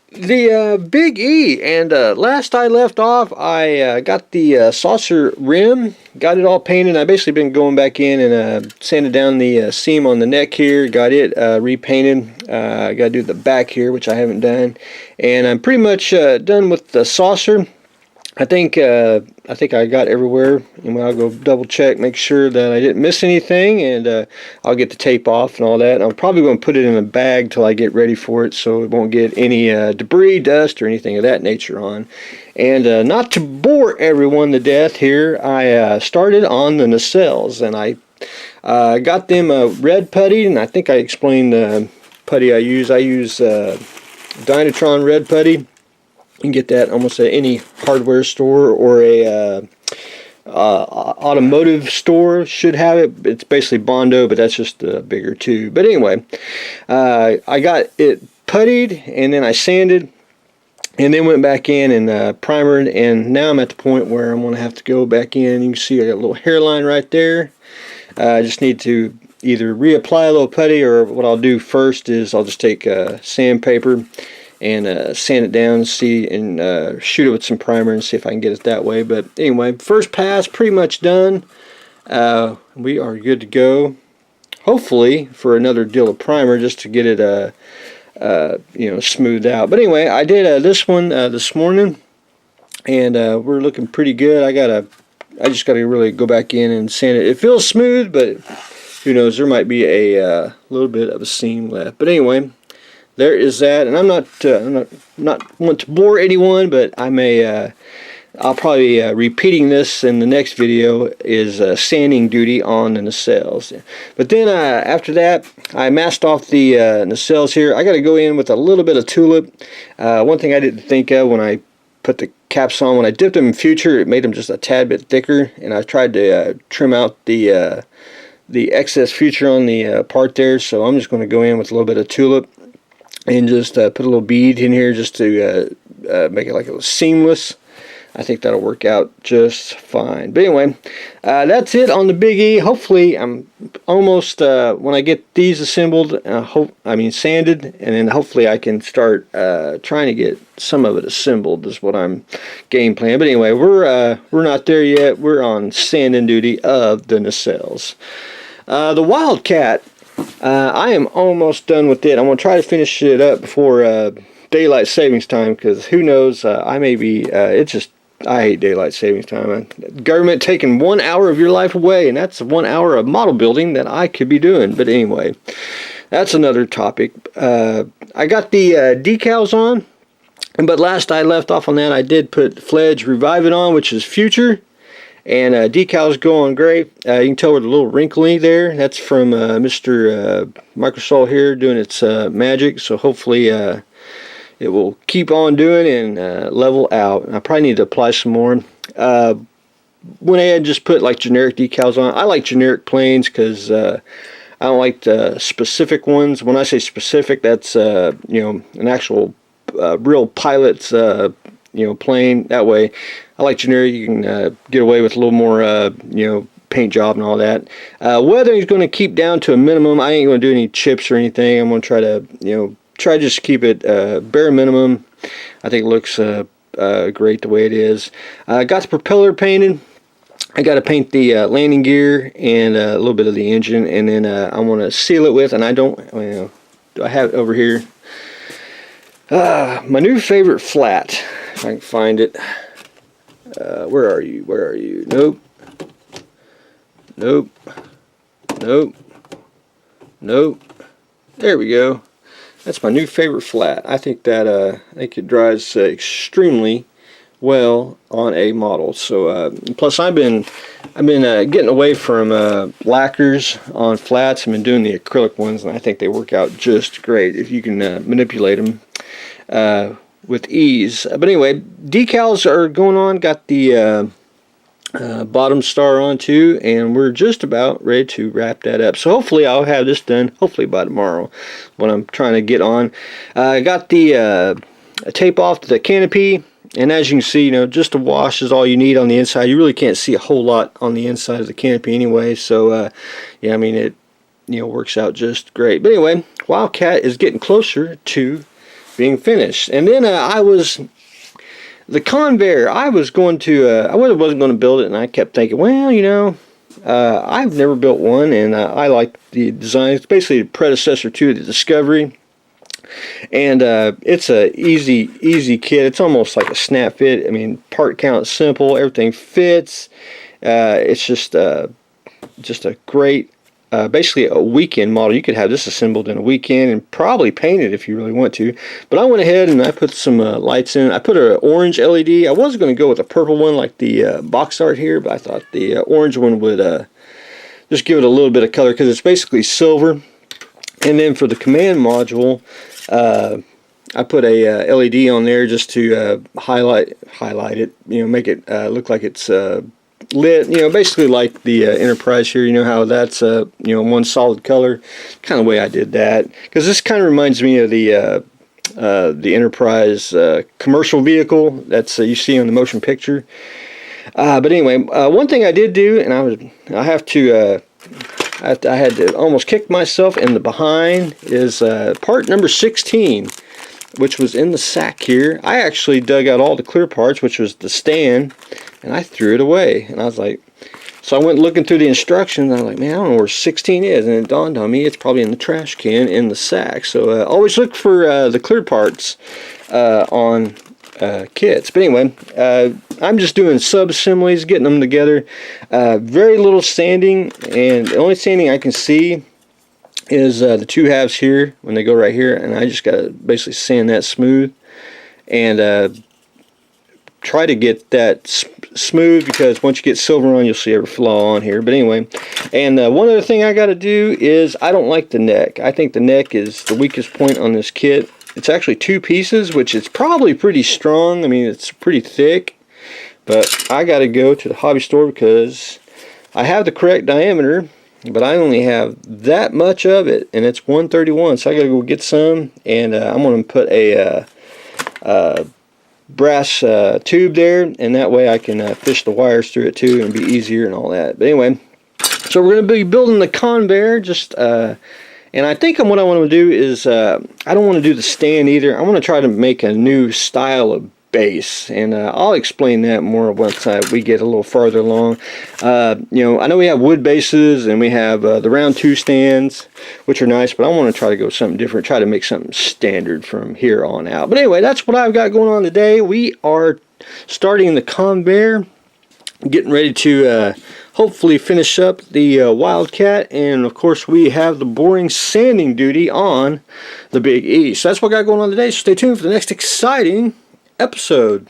The Big E, and last I left off, I got the saucer rim, got it all painted. I've basically been going back in and sanded down the seam on the neck here, got it repainted. I got to do the back here, which I haven't done, and I'm pretty much done with the saucer. I think I got everywhere, and I'll go double check, make sure that I didn't miss anything, and I'll get the tape off and all that. And I'm probably going to put it in a bag till I get ready for it, so it won't get any debris, dust, or anything of that nature on. And not to bore everyone to death here, I started on the nacelles, and I got them red putty, and I think I explained the putty I use. I use Dynatron red putty. You can get that almost at any hardware store or a automotive store should have it. It's basically Bondo, but that's just a bigger tube. But anyway, I got it puttied, and then I sanded, and then went back in and primered, and now I'm at the point where I'm going to have to go back in. You can see I got a little hairline right there. I just need to either reapply a little putty, or what I'll do first is I'll just take sandpaper and sand it down, see, and shoot it with some primer and see if I can get it that way. But anyway, first pass pretty much done. We are good to go, hopefully for another deal of primer just to get it smoothed out. But anyway, I did this one this morning, and we're looking pretty good. I just gotta really go back in and sand it. It feels smooth, but who knows, there might be a little bit of a seam left. But anyway, there is that, and I'm not want to bore anyone, but I may I'll probably be repeating this in the next video, is sanding duty on the nacelles. But then after that, I masked off the nacelles here. I got to go in with a little bit of tulip. One thing I didn't think of when I put the caps on, when I dipped them in Future, it made them just a tad bit thicker, and I tried to trim out the excess Future on the part there. So I'm just going to go in with a little bit of tulip and just put a little bead in here just to make it like it was seamless. I think that'll work out just fine. But anyway, that's it on the Big E. Hopefully, I'm almost, when I get these assembled, sanded, and then hopefully I can start trying to get some of it assembled is what I'm game planning. But anyway, we're not there yet. We're on sanding duty of the nacelles. The Wildcat, I am almost done with it. I'm going to try to finish it up before daylight savings time, because who knows, I may be, I hate daylight savings time. Government taking 1 hour of your life away, and that's 1 hour of model building that I could be doing. But anyway, that's another topic. I got the decals on, but last I left off on that, I did put Fledge Revive It on, which is Future. And decals going great. You can tell we're a little wrinkly there. That's from Mr. Microsol here doing its magic. So hopefully it will keep on doing and level out. I probably need to apply some more. Went ahead and just put like generic decals on. I like generic planes because I don't like the specific ones. When I say specific, that's an actual real pilot's plane. That way, I like generic. You can get away with a little more paint job and all that. Weathering is going to keep down to a minimum. I ain't going to do any chips or anything. I'm going to try to just keep it bare minimum. I think it looks great the way it is. Got the propeller painted. I got to paint the landing gear and a little bit of the engine, and then I want to seal it with, and I have it over here. My new favorite flat, if I can find it. Where are you? Nope. There we go. That's my new favorite flat. I think that it drives extremely well on a model. So plus I've been getting away from lacquers on flats. I've been doing the acrylic ones, and I think they work out just great if you can manipulate them with ease. But anyway, decals are going on. Got the bottom star on too, and we're just about ready to wrap that up. So hopefully I'll have this done hopefully by tomorrow when I'm trying to get on. I got the tape off the canopy, and as you can see, just a wash is all you need on the inside. You really can't see a whole lot on the inside of the canopy anyway, so yeah, I mean, it works out just great. But anyway, Wildcat is getting closer to being finished. And then the Convair, I was going to, I wasn't going to build it, and I kept thinking, well, you know, I've never built one, and I like the design. It's basically the predecessor to the Discovery. And it's a easy kit. It's almost like a snap fit. I mean, part count simple, everything fits. It's just a great, basically a weekend model. You could have this assembled in a weekend and probably paint it if you really want to. But I went ahead and I put some lights in. I put an orange LED. I was going to go with a purple one like the box art here, but I thought the orange one would just give it a little bit of color because it's basically silver. And then for the command module, I put a LED on there just to highlight it, you know, make it look like it's lit, you know, basically like the Enterprise here. You know how that's you know, one solid color, kind of the way I did that, because this kind of reminds me of the Enterprise commercial vehicle that's you see on the motion picture. But anyway, one thing I did do, and I had to almost kick myself in the behind, is part number 16, which was in the sack here. I actually dug out all the clear parts, which was the stand, and I threw it away. And I was like, so I went looking through the instructions, and I was like, man, I don't know where 16 is. And it dawned on me, it's probably in the trash can in the sack. So always look for the clear parts on kits. But anyway, I'm just doing sub-assemblies, getting them together. Very little sanding, and the only sanding I can see is the two halves here when they go right here, and I just got to basically sand that smooth and try to get that smooth, because once you get silver on, you'll see every flaw on here. But anyway, and one other thing I got to do is, I don't like the neck. I think the neck is the weakest point on this kit. It's actually two pieces, which is probably pretty strong. I mean, it's pretty thick, but I got to go to the hobby store because I have the correct diameter, but I only have that much of it, and it's 131. So I got to go get some, and I'm going to put a brass tube there, and that way I can fish the wires through it too, and be easier and all that. But anyway, so we're going to be building the Convair. Just and I think what I want to do is, I don't want to do the stand either. I want to try to make a new style of base, and I'll explain that more once we get a little farther along. You know, I know we have wood bases, and we have the round 2 stands, which are nice, but I want to try to go something different, try to make something standard from here on out. But anyway, that's what I've got going on today. We are starting the Convair, getting ready to hopefully finish up the Wildcat, and of course we have the boring sanding duty on the Big E. So that's what I got going on today, so stay tuned for the next exciting episode.